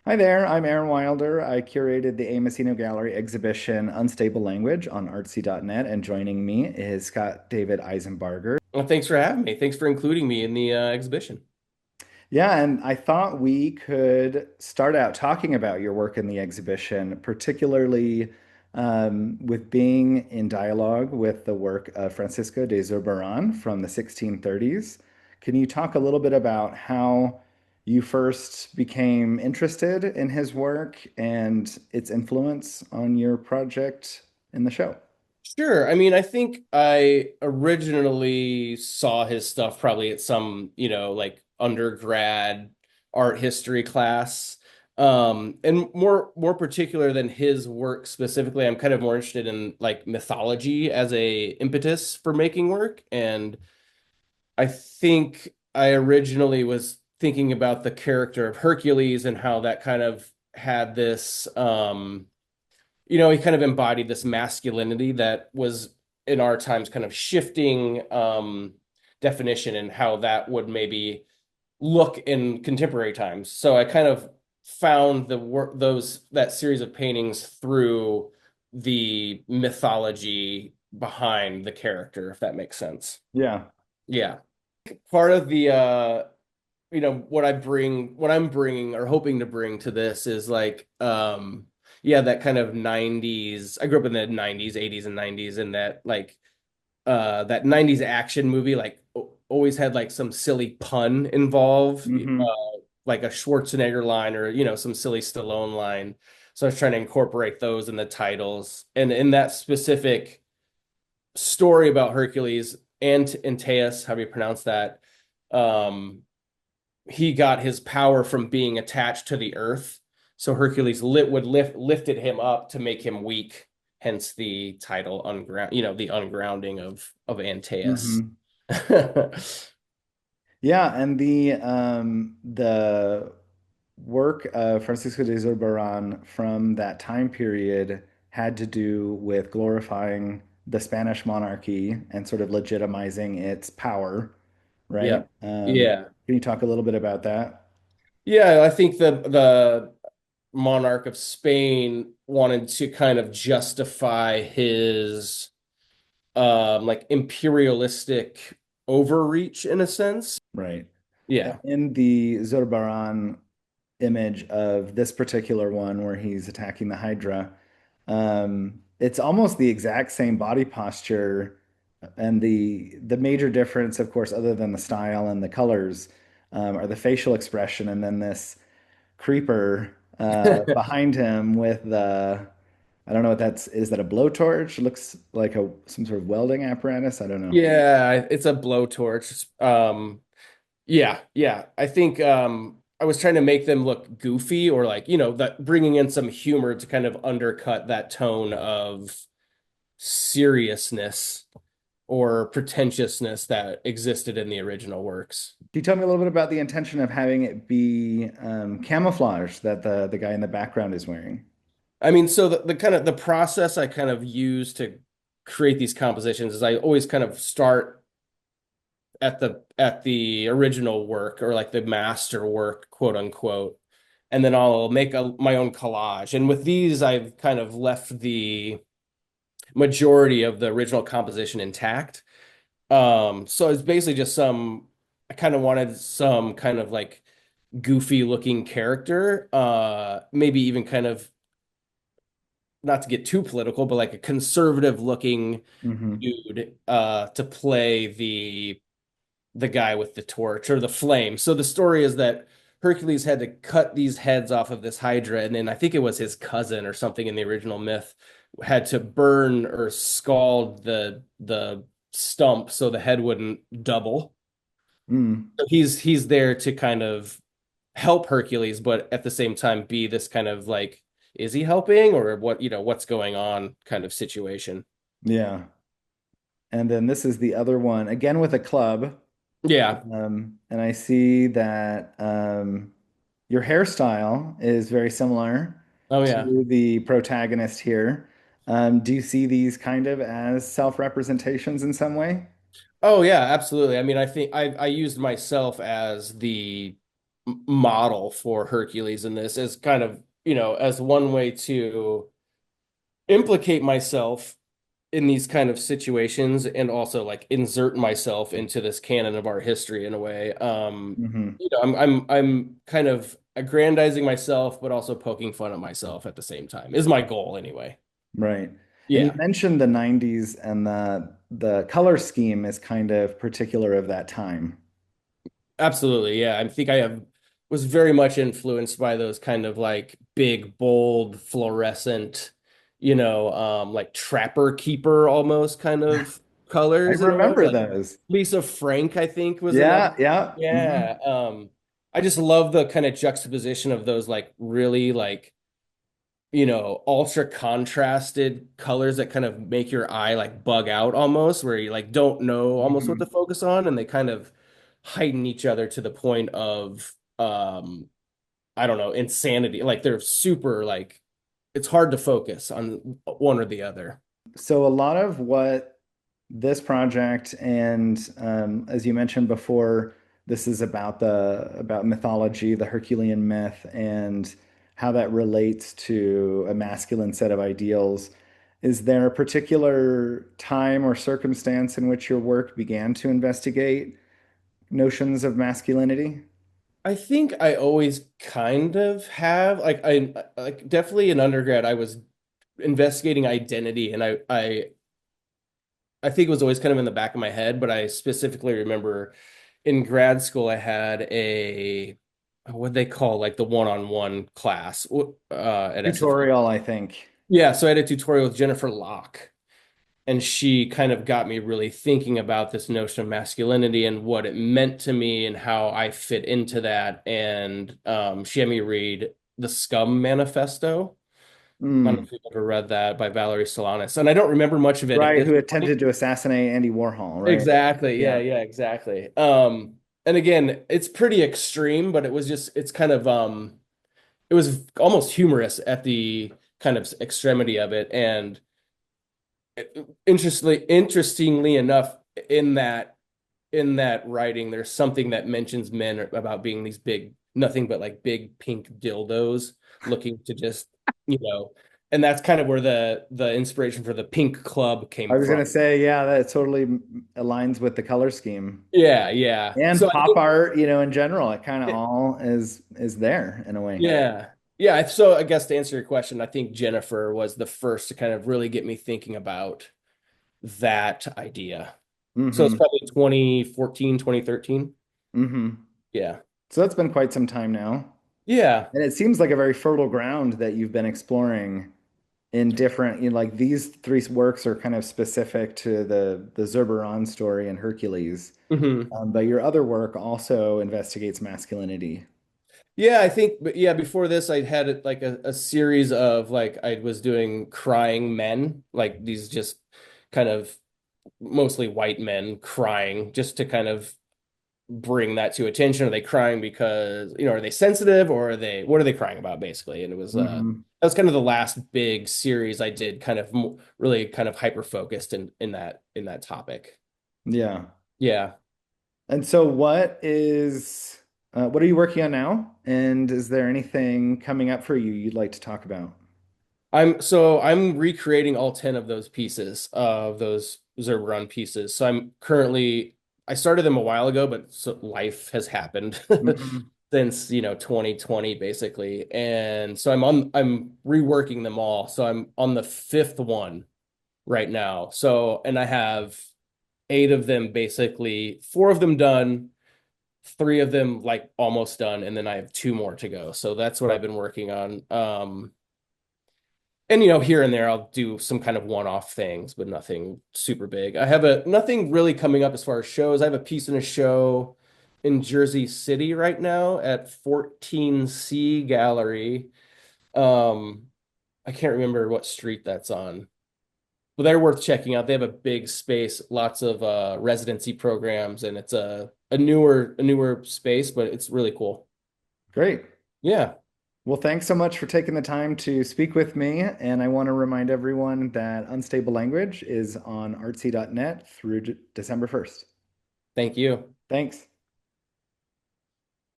Hi there, I'm Aaron Wilder. I curated the Amos Eno Gallery exhibition Unstable Language on artsy.net, and joining me is Scott David Isenbarger. Well, thanks for having me. Thanks for including me in the exhibition. Yeah, and I thought we could start out talking about your work in the exhibition, particularly with being in dialogue with the work of Francisco de Zurbarán from the 1630s. Can you talk a little bit about how you first became interested in his work and its influence on your project in the show? Sure. I mean, I think I originally saw his stuff probably at some, like undergrad art history class. And more particular than his work specifically, I'm kind of more interested in like mythology as a impetus for making work. And I think I originally was thinking about the character of Hercules and how that kind of had this he kind of embodied this masculinity that was in our times kind of shifting definition and how that would maybe look in contemporary times. So I kind of found the work those that series of paintings through the mythology behind the character, if that makes sense. Yeah. Yeah. Part of the what I'm bringing or hoping to bring to this is like yeah, that kind of 90s. I grew up in the 90s, 80s and 90s, and that like that 90s action movie like always had like some silly pun involved, Hmm. like a Schwarzenegger line or some silly Stallone line. So I was trying to incorporate those in the titles. And in that specific story about Hercules and Antaeus, how do you pronounce that? Um, he got his power from being attached to the earth. So Hercules lifted him up to make him weak, hence the title unground, the ungrounding of Antaeus. Hmm. Yeah, and the work of Francisco de Zurbarán from that time period had to do with glorifying the Spanish monarchy and sort of legitimizing its power, right? Yeah. Yeah. Can you talk a little bit about that? Yeah, I think the monarch of Spain wanted to kind of justify his like imperialistic overreach in a sense. Right. Yeah. In the Zurbarán image of this particular one where he's attacking the Hydra, it's almost the exact same body posture, and the major difference, of course, other than the style and the colors, are the facial expression, and then this creeper behind him with the I don't know what that's. Is that a blowtorch? It looks like a some sort of welding apparatus. I don't know. Yeah, it's a blowtorch. Yeah, yeah. I think I was trying to make them look goofy or like, that bringing in some humor to kind of undercut that tone of seriousness or pretentiousness that existed in the original works. Can you tell me a little bit about the intention of having it be camouflage that the guy in the background is wearing? I mean, so the kind of the process I kind of use to create these compositions is I always kind of start at the original work or like the master work, quote unquote, and then I'll make my own collage. And with these, I've kind of left the majority of the original composition intact. So it's basically just I kind of wanted some kind of like goofy looking character, maybe even kind of not to get too political, but like a conservative looking Hmm. dude, to play the guy with the torch or the flame. So the story is that Hercules had to cut these heads off of this Hydra, and then I think it was his cousin or something in the original myth had to burn or scald the stump so the head wouldn't double. Mm. So he's there to kind of help Hercules, but at the same time be this kind of like, is he helping or what, what's going on kind of situation. Yeah. And then this is the other one, again with a club. Yeah. And I see that your hairstyle is very similar Oh yeah. to the protagonist here. Do you see these kind of as self-representations in some way? Oh yeah, absolutely. I mean, I think I used myself as model for Hercules in this as kind of, as one way to implicate myself in these kind of situations and also like insert myself into this canon of art history in a way. Hmm. I'm kind of aggrandizing myself, but also poking fun at myself at the same time is my goal anyway. Right. And you Yeah. mentioned the 90s and the color scheme is kind of particular of that time. Absolutely. Yeah. I think I have was very much influenced by those kind of like big, bold, fluorescent, like trapper keeper almost kind of I colors in a way. remember Like those. Lisa Frank, I think, was another. Yeah, yeah. Hmm. Yeah. I just love the kind of juxtaposition of those like really like ultra contrasted colors that kind of make your eye like bug out almost, where you like don't know almost what to Hmm. focus on, and they kind of heighten each other to the point of I don't know, insanity. Like they're super like it's hard to focus on one or the other. So a lot of what this project and as you mentioned before, this is about the about mythology, the Herculean myth, and how that relates to a masculine set of ideals. Is there a particular time or circumstance in which your work began to investigate notions of masculinity? I think I always kind of have I like definitely in undergrad I was investigating identity, and I think it was always kind of in the back of my head, but I specifically remember in grad school I had a what they call like the one-on-one class at SFU. Tutorial, I think. Yeah, so I had a tutorial with Jennifer Locke, and she kind of got me really thinking about this notion of masculinity and what it meant to me and how I fit into that. And she had me read the Scum Manifesto. I don't know Mm, if you've ever read that by Valerie Solanas, and I don't remember much of it at right, this who point. attempted to assassinate Andy Warhol, right? Exactly. Yeah, Yeah. yeah, exactly. And again, it's pretty extreme, but it's kind of it was almost humorous at the kind of extremity of it. And interestingly enough, in that writing, there's something that mentions men about being these big, nothing but like big pink dildos looking to just, you know, and that's kind of where the inspiration for the pink club I came was from. gonna say, yeah, that totally aligns with the color scheme Yeah, yeah. and So I pop think art, in general. It kind of it, all is there in a way. yeah. Yeah, so I guess to answer your question, I think Jennifer was the first to kind of really get me thinking about that idea. So it's Hmm. probably 2014, 2013. Hmm. Yeah. So that's been quite some time now. Yeah. And it seems like a very fertile ground that you've been exploring in different, like these three works are kind of specific to the Zurbaran story and Hercules. Hmm. But your other work also investigates masculinity. Yeah, I think, but yeah, before this, I'd had like a series of like I was doing crying men, like these just kind of mostly white men crying, just to kind of bring that to attention. Are they crying because, are they sensitive, or what are they crying about basically? And it was Hmm. that was kind of the last big series I did, kind of really kind of hyper focused in that topic. Yeah. Yeah. And so what are you working on now? And is there anything coming up for you you'd like to talk about? I'm recreating all 10 of those pieces of those Zerberon pieces. So I started them a while ago, but life has happened Hmm. since, 2020 basically. And so I'm reworking them all. So I'm on the fifth one right now. So, and I have eight of them basically, four of them done, three of them like almost done, and then I have two more to go. So that's what I've been working on. And here and there I'll do some kind of one-off things, but nothing super big. I have a nothing really coming up as far as shows. I have a piece in a show in Jersey City right now at 14C Gallery. Um, I can't remember what street that's on, but they're worth checking out. They have a big space, lots of residency programs, and it's a newer space, but it's really cool. Great. Yeah, Well, thanks so much for taking the time to speak with me. And I want to remind everyone that Unstable Language is on artsy.net through December 1st. thank you. Thanks.